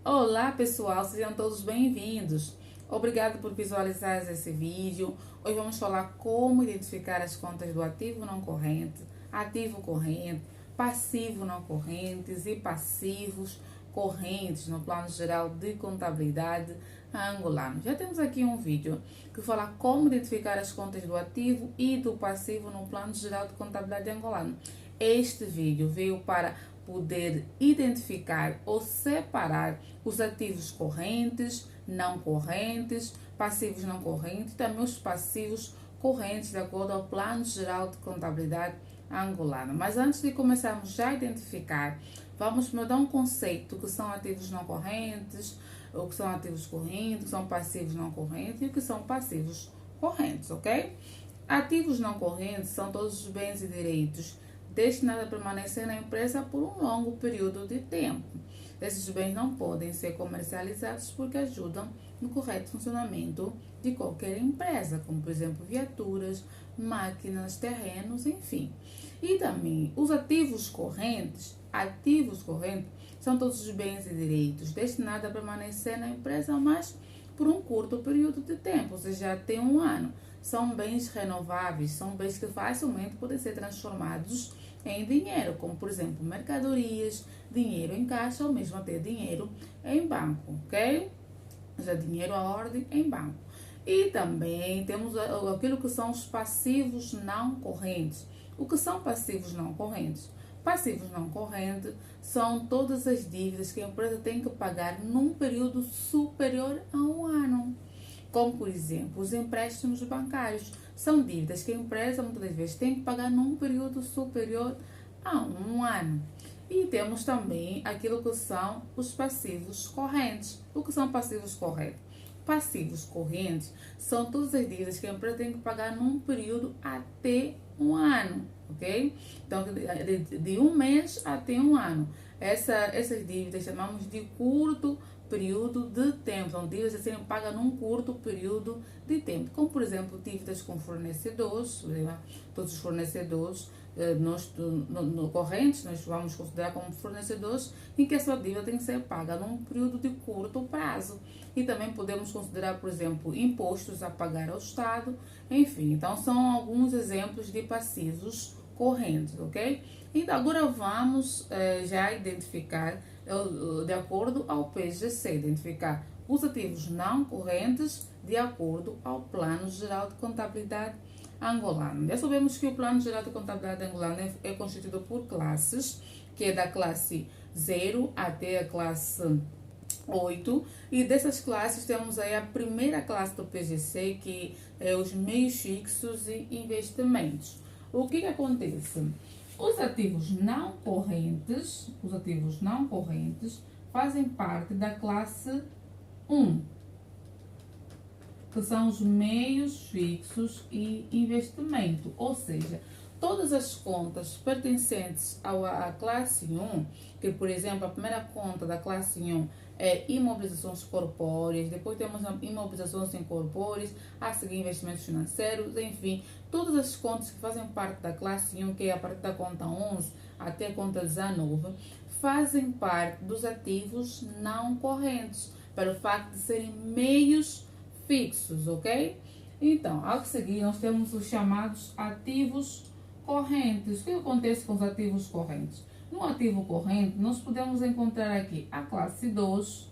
Olá pessoal, sejam todos bem-vindos. Obrigado por visualizar esse vídeo. Hoje vamos falar como identificar as contas do ativo não corrente, ativo corrente, passivo não correntes e passivos correntes no plano geral de contabilidade angolano. Já temos aqui um vídeo que fala como identificar as contas do ativo e do passivo no plano geral de contabilidade angolano. Este vídeo veio para poder identificar ou separar os ativos correntes, não correntes, passivos não correntes, também os passivos correntes de acordo ao plano geral de contabilidade angolano. Mas antes de começarmos já a identificar, vamos dar um conceito que são ativos não correntes, o que são ativos correntes, o que são passivos não correntes e o que são passivos correntes, ok? Ativos não correntes são todos os bens e direitos destinados a permanecer na empresa por um longo período de tempo. Esses bens não podem ser comercializados porque ajudam no correto funcionamento de qualquer empresa, como por exemplo viaturas, máquinas, terrenos, enfim. E também os ativos correntes são todos os bens e direitos destinados a permanecer na empresa, mas por um curto período de tempo, ou seja, até um ano. São bens renováveis, são bens que facilmente podem ser transformados em dinheiro, como por exemplo mercadorias, dinheiro em caixa ou mesmo até dinheiro em banco, ok? Já dinheiro à ordem em banco. E também temos aquilo que são os passivos não correntes. O que são passivos não correntes? Passivos não correntes são todas as dívidas que a empresa tem que pagar num período superior a um ano. Como, por exemplo, os empréstimos bancários. São dívidas que a empresa muitas das vezes tem que pagar num período superior a um ano. E temos também aquilo que são os passivos correntes. O que são passivos correntes? Passivos correntes são todas as dívidas que a empresa tem que pagar num período até um ano, ok? Então, de um mês até um ano. Essas dívidas chamamos de curto período de tempo. São dívidas a serem pagas num curto período de tempo. Como, por exemplo, dívidas com fornecedores, todos os fornecedores correntes, nós vamos considerar como fornecedores em que essa dívida tem que ser paga num período de curto prazo. E também podemos considerar, por exemplo, impostos a pagar ao Estado, enfim. Então, são alguns exemplos de passivos correntes, ok? Então, agora vamos já identificar, de acordo ao PGC, identificar os ativos não correntes de acordo ao Plano Geral de Contabilidade angolano. Já sabemos que o Plano Geral de Contabilidade angolano é constituído por classes, que é da classe 0 até a classe 8, e dessas classes temos aí a primeira classe do PGC, que é os meios fixos e investimentos. O que acontece? Os ativos não correntes fazem parte da classe 1, que são os meios fixos e investimento, ou seja, todas as contas pertencentes à classe 1, que por exemplo a primeira conta da classe 1 é imobilizações corpóreas, depois temos imobilizações incorpóreas, a seguir investimentos financeiros, enfim, todas as contas que fazem parte da classe 1, que é a partir da conta 11 até a conta 19, fazem parte dos ativos não correntes, pelo facto de serem meios fixos, ok? Então, a seguir nós temos os chamados ativos correntes. O que acontece com os ativos correntes? No ativo corrente, nós podemos encontrar aqui a classe 2,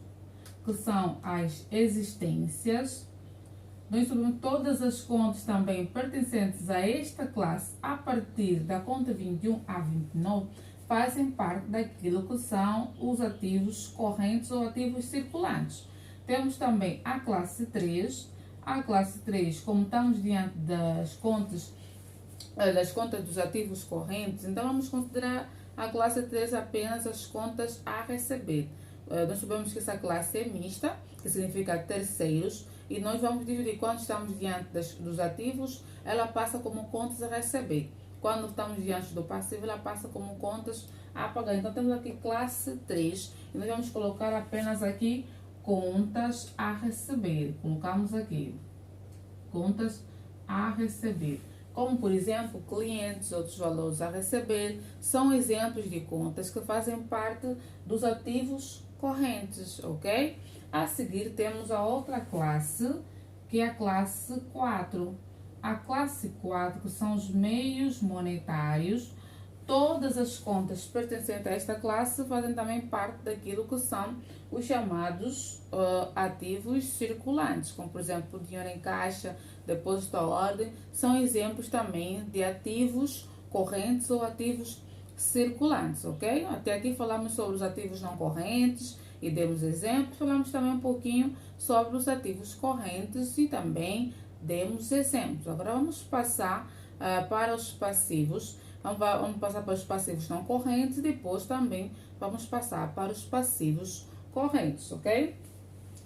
que são as existências. Nós sabemos todas as contas também pertencentes a esta classe, a partir da conta 21 a 29, fazem parte daquilo que são os ativos correntes ou ativos circulantes. Temos também a classe 3. A classe 3, como estamos diante das contas dos ativos correntes, então vamos considerar a classe 3 apenas as contas a receber. Nós sabemos que essa classe é mista, que significa terceiros, e nós vamos dividir quando estamos diante dos ativos, ela passa como contas a receber. Quando estamos diante do passivo, ela passa como contas a pagar. Então temos aqui classe 3, e nós vamos colocar apenas aqui contas a receber. Colocamos aqui contas a receber. Como, por exemplo, clientes, outros valores a receber, são exemplos de contas que fazem parte dos ativos correntes, ok? A seguir temos a outra classe, que é a classe 4. A classe 4, que são os meios monetários. Todas as contas pertencentes a esta classe fazem também parte daquilo que são os chamados ativos circulantes, como por exemplo dinheiro em caixa, depósito à ordem, são exemplos também de ativos correntes ou ativos circulantes, ok? Até aqui falamos sobre os ativos não correntes e demos exemplos, falamos também um pouquinho sobre os ativos correntes e também demos exemplos. Agora vamos passar para os passivos. Vamos passar para os passivos não correntes e depois também vamos passar para os passivos correntes, ok?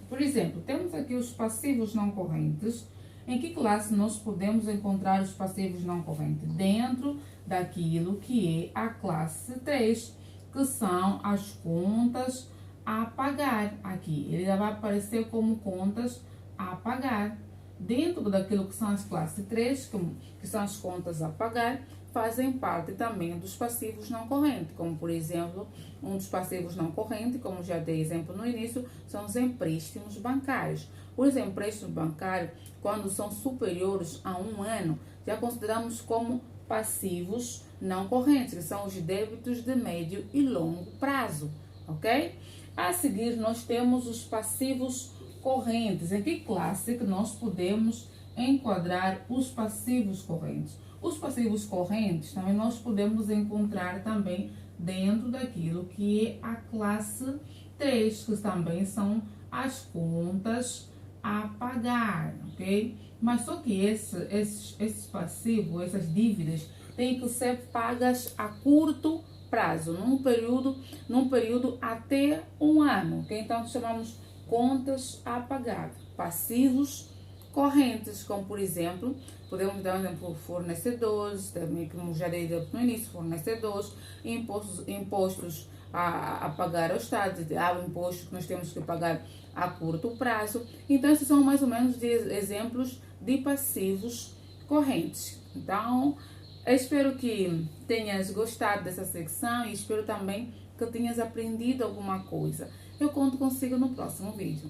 Por exemplo, temos aqui os passivos não correntes. Em que classe nós podemos encontrar os passivos não correntes? Dentro daquilo que é a classe 3, que são as contas a pagar. Aqui, ele já vai aparecer como contas a pagar. Dentro daquilo que são as classes 3, que são as contas a pagar, fazem parte também dos passivos não correntes, como por exemplo, um dos passivos não correntes, como já dei exemplo no início, são os empréstimos bancários. Os empréstimos bancários, quando são superiores a 1 ano, já consideramos como passivos não correntes, que são os débitos de médio e longo prazo, ok? A seguir, nós temos os passivos correntes. Em que classe que nós podemos enquadrar os passivos correntes? Os passivos correntes também nós podemos encontrar também dentro daquilo que é a classe 3, que também são as contas a pagar, ok? Mas só que esses passivos, essas dívidas, têm que ser pagas a curto prazo, num período até 1 ano, ok? Então chamamos contas a pagar, passivos correntes, como por exemplo, podemos dar um exemplo, fornecedores, também como já dei no início, fornecedores, impostos a pagar ao Estado, há impostos que nós temos que pagar a curto prazo. Então, esses são mais ou menos de exemplos de passivos correntes. Então, eu espero que tenhas gostado dessa secção e espero também que tenhas aprendido alguma coisa. Eu conto consigo no próximo vídeo.